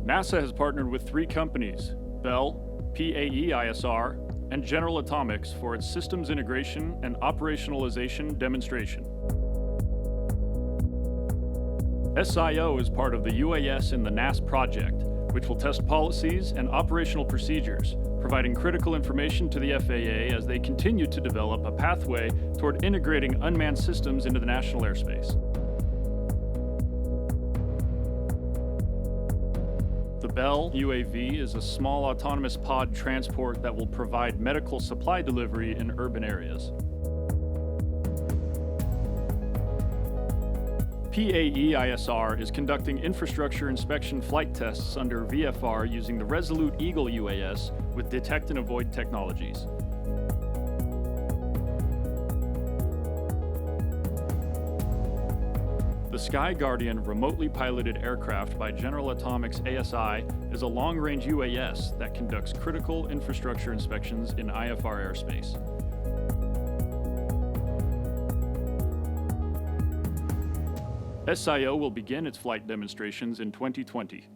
NASA has partnered with 3 companies, Bell, PAE-ISR, and General Atomics for its systems integration and operationalization demonstration. SIO is part of the UAS in the NAS project, which will test policies and operational procedures, providing critical information to the FAA as they continue to develop a pathway toward integrating unmanned systems into the national airspace. The Bell UAV is a small autonomous pod transport that will provide medical supply delivery in urban areas. PAE-ISR is conducting infrastructure inspection flight tests under VFR using the Resolute Eagle UAS with detect and avoid technologies. The Sky Guardian remotely piloted aircraft by General Atomics-ASI is a long-range UAS that conducts critical infrastructure inspections in IFR airspace. SIO will begin its flight demonstrations in 2020.